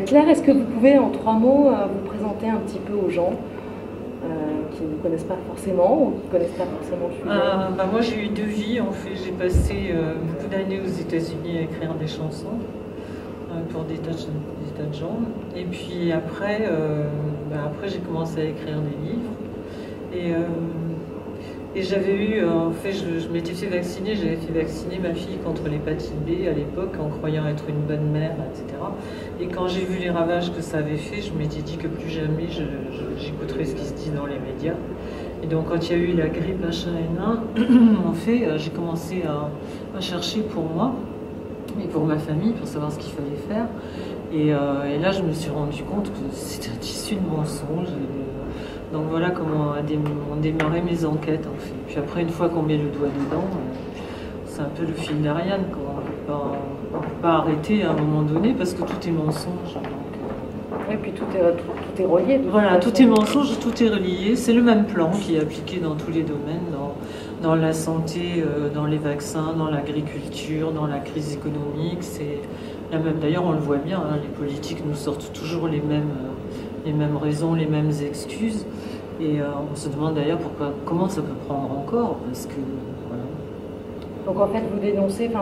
Claire, est-ce que vous pouvez en 3 mots vous présenter un petit peu aux gens qui ne connaissent pas forcément ou qui ne connaissent pas forcément le sujet? Moi j'ai eu 2 vies, en fait j'ai passé beaucoup d'années aux États-Unis à écrire des chansons pour des tas de gens. Et puis après j'ai commencé à écrire des livres. Et j'avais eu, en fait, je m'étais fait vacciner, j'avais fait vacciner ma fille contre l'hépatite B à l'époque en croyant être une bonne mère, etc. Et quand j'ai vu les ravages que ça avait fait, je m'étais dit que plus jamais j'écouterais ce qui se dit dans les médias. Et donc quand il y a eu la grippe H1N1, en fait, j'ai commencé à chercher pour moi et pour ma famille, pour savoir ce qu'il fallait faire. Et là, je me suis rendu compte que c'était un tissu de mensonges. Donc voilà comment ont démarré mes enquêtes en fait. Puis après, une fois qu'on met le doigt dedans, c'est un peu le fil d'Ariane. On ne peut pas arrêter à un moment donné parce que tout est mensonge. Et puis tout est relié. Voilà, tout est mensonge, tout est relié. C'est le même plan qui est appliqué dans tous les domaines, dans la santé, dans les vaccins, dans l'agriculture, dans la crise économique. C'est la même. D'ailleurs, on le voit bien, hein, les politiques nous sortent toujours les mêmes raisons, les mêmes excuses. Et on se demande d'ailleurs comment ça peut prendre encore, parce que voilà. Donc en fait,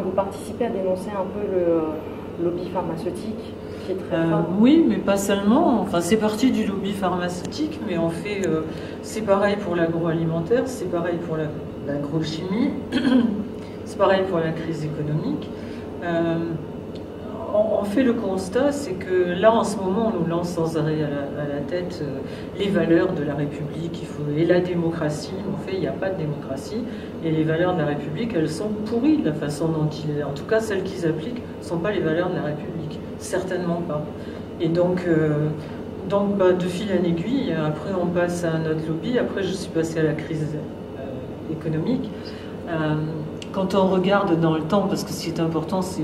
vous participez à dénoncer un peu le lobby pharmaceutique qui est très fort. Oui, mais pas seulement. Enfin, c'est parti du lobby pharmaceutique, mais en fait, c'est pareil pour l'agroalimentaire, c'est pareil pour l'agrochimie, c'est pareil pour la crise économique. On fait le constat, c'est que là, en ce moment, on nous lance sans arrêt à la tête les valeurs de la République et la démocratie. En fait, il n'y a pas de démocratie. Et les valeurs de la République, elles sont pourries de la façon dont en tout cas, celles qu'ils appliquent, ne sont pas les valeurs de la République. Certainement pas. Et donc de fil en aiguille, après, on passe à notre lobby. Après, je suis passée à la crise économique. Quand on regarde dans le temps, parce que ce qui est important, c'est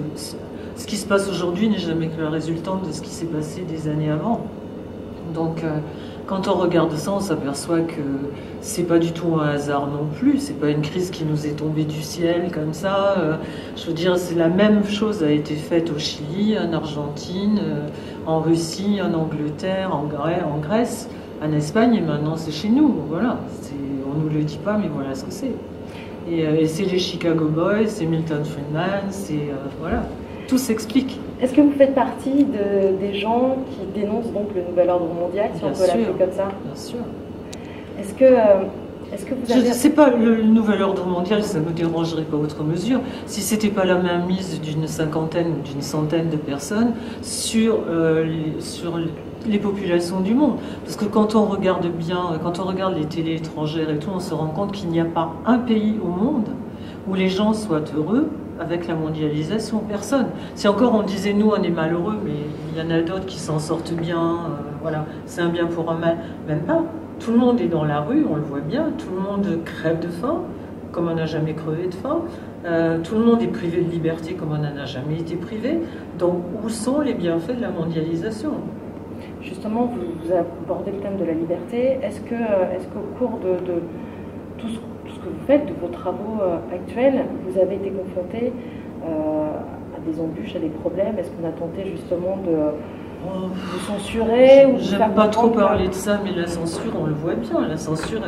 ce qui se passe aujourd'hui n'est jamais que la résultante de ce qui s'est passé des années avant. Donc, quand on regarde ça, on s'aperçoit que c'est pas du tout un hasard non plus. C'est pas une crise qui nous est tombée du ciel comme ça. Je veux dire, c'est la même chose a été faite au Chili, en Argentine, en Russie, en Angleterre, en Grèce, en Espagne, et maintenant c'est chez nous. Voilà, on nous le dit pas, mais voilà ce que c'est. Et c'est les Chicago Boys, c'est Milton Friedman, c'est voilà. Tout s'explique. Est-ce que vous faites partie des gens qui dénoncent donc le nouvel ordre mondial, si on peut l'appeler comme ça? Bien sûr. Est-ce que vous avez... Je ne sais pas, le nouvel ordre mondial, ça ne me dérangerait pas outre mesure, si ce n'était pas la mainmise d'une cinquantaine ou d'une centaine de personnes sur les populations du monde. Parce que quand on regarde bien, quand on regarde les télés étrangères et tout, on se rend compte qu'il n'y a pas un pays au monde où les gens soient heureux avec la mondialisation, personne. Si encore on disait nous on est malheureux, mais il y en a d'autres qui s'en sortent bien, voilà, c'est un bien pour un mal, même pas. Tout le monde est dans la rue, on le voit bien, tout le monde crève de faim, comme on n'a jamais crevé de faim, tout le monde est privé de liberté comme on n'en a jamais été privé. Donc où sont les bienfaits de la mondialisation? Justement, vous abordez le thème de la liberté. Est-ce qu'au cours de tout ce que vous faites, de vos travaux actuels, vous avez été confronté à des embûches, à des problèmes? Est-ce qu'on a tenté justement de vous censurer? J'aime pas trop parler de ça, mais la censure, on le voit bien, la censure,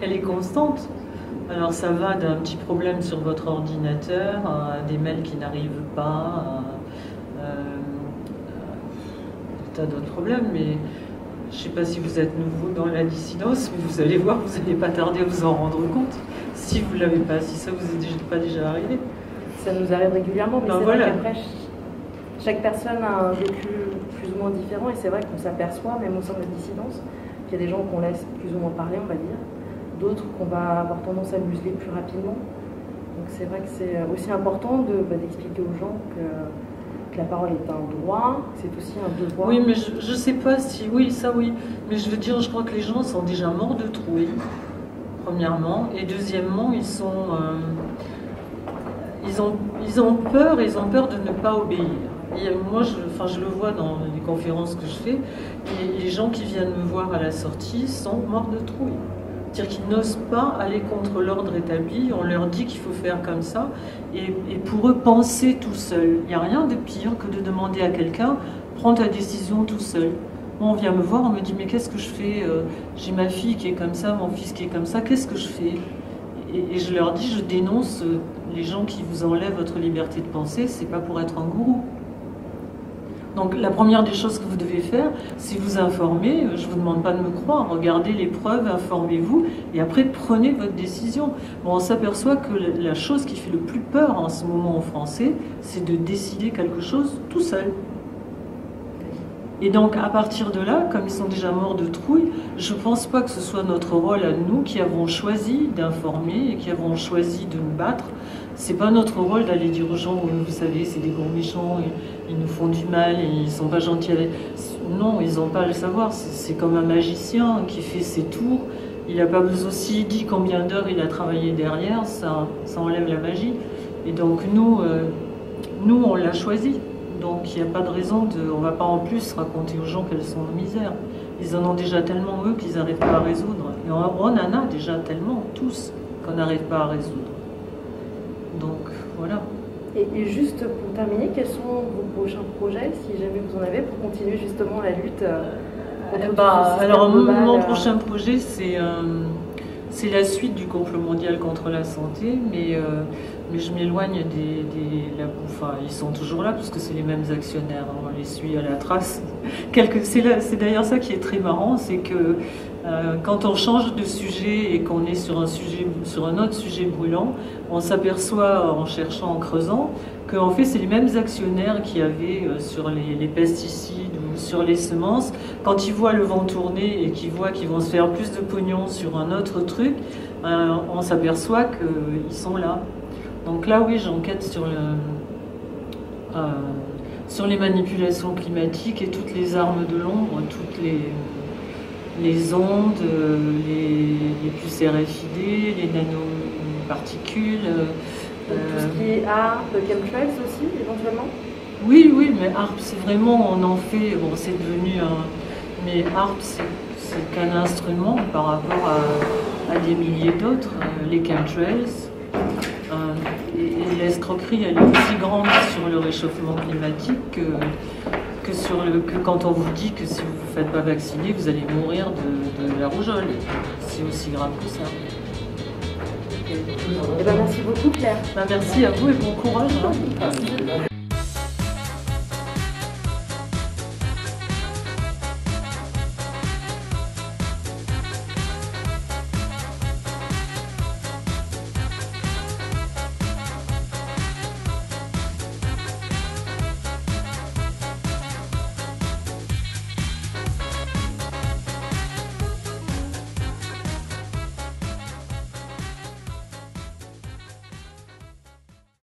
elle est constante. Alors ça va d'un petit problème sur votre ordinateur, à des mails qui n'arrivent pas, des tas d'autres problèmes, mais je ne sais pas si vous êtes nouveau dans la dissidence, mais vous allez voir, vous n'allez pas tarder à vous en rendre compte. Si vous ne l'avez pas, si ça vous est pas déjà arrivé. Ça nous arrive régulièrement, mais c'est voilà. vrai qu'après, chaque personne a un vécu plus ou moins différent, et c'est vrai qu'on s'aperçoit, même au sein de la dissidence, qu'il y a des gens qu'on laisse plus ou moins parler, on va dire, d'autres qu'on va avoir tendance à museler plus rapidement. Donc c'est vrai que c'est aussi important d'expliquer aux gens que la parole est un droit, c'est aussi un devoir. Oui, mais je ne sais pas si... Oui, ça oui. Mais je veux dire, je crois que les gens sont déjà morts de trouille, premièrement. Et deuxièmement, ils ont peur de ne pas obéir. Et moi, je le vois dans les conférences que je fais, et les gens qui viennent me voir à la sortie sont morts de trouille. C'est-à-dire qu'ils n'osent pas aller contre l'ordre établi, on leur dit qu'il faut faire comme ça, et pour eux, penser tout seul. Il n'y a rien de pire que de demander à quelqu'un prends ta décision tout seul. Moi, on vient me voir, on me dit mais qu'est-ce que je fais? J'ai ma fille qui est comme ça, mon fils qui est comme ça, qu'est-ce que je fais? Et je leur dis, je dénonce les gens qui vous enlèvent votre liberté de penser, c'est pas pour être un gourou. Donc la première des choses que vous devez faire, c'est vous informer. Je ne vous demande pas de me croire, regardez les preuves, informez-vous et après prenez votre décision. Bon, on s'aperçoit que la chose qui fait le plus peur en ce moment aux Français, c'est de décider quelque chose tout seul. Et donc à partir de là, comme ils sont déjà morts de trouille, je ne pense pas que ce soit notre rôle à nous qui avons choisi d'informer et qui avons choisi de nous battre. C'est pas notre rôle d'aller dire aux gens, vous savez, c'est des gros méchants, ils nous font du mal, et ils sont pas gentils avec... Non, ils n'ont pas à le savoir, c'est comme un magicien qui fait ses tours, il n'a pas besoin, s'il dit combien d'heures il a travaillé derrière, ça enlève la magie. Et donc nous on l'a choisi. Donc il n'y a pas de raison on ne va pas en plus raconter aux gens qu'elles sont en misère. Ils en ont déjà tellement eux qu'ils n'arrivent pas à résoudre. Et on en a déjà tellement, tous, qu'on n'arrive pas à résoudre. Donc voilà. Et juste pour terminer, quels sont vos prochains projets, si jamais vous en avez, pour continuer justement la lutte alors mon prochain projet, c'est la suite du complot mondial contre la santé, mais je m'éloigne enfin, ils sont toujours là, parce que c'est les mêmes actionnaires, hein, on les suit à la trace. C'est d'ailleurs ça qui est très marrant, c'est que quand on change de sujet et qu'on est sur un autre sujet brûlant, on s'aperçoit en cherchant, en creusant, qu'en fait c'est les mêmes actionnaires qui avaient sur les pesticides ou sur les semences, quand ils voient le vent tourner et qu'ils voient qu'ils vont se faire plus de pognon sur un autre truc, on s'aperçoit qu'ils sont là. Donc là oui, j'enquête sur les manipulations climatiques et toutes les armes de l'ombre, toutes les ondes, les puces RFID, les nanoparticules. Tout ce qui est ARP, chemtrails aussi, éventuellement? Oui, mais ARP, c'est vraiment, on en fait, bon, c'est devenu mais ARP, c'est qu'un instrument par rapport à des milliers d'autres, les chemtrails. Et l'escroquerie, elle est aussi grande sur le réchauffement climatique que quand on vous dit que si vous ne vous faites pas vacciner, vous allez mourir de la rougeole. C'est aussi grave que ça. Merci beaucoup, Claire. Merci à vous et bon courage. Hein.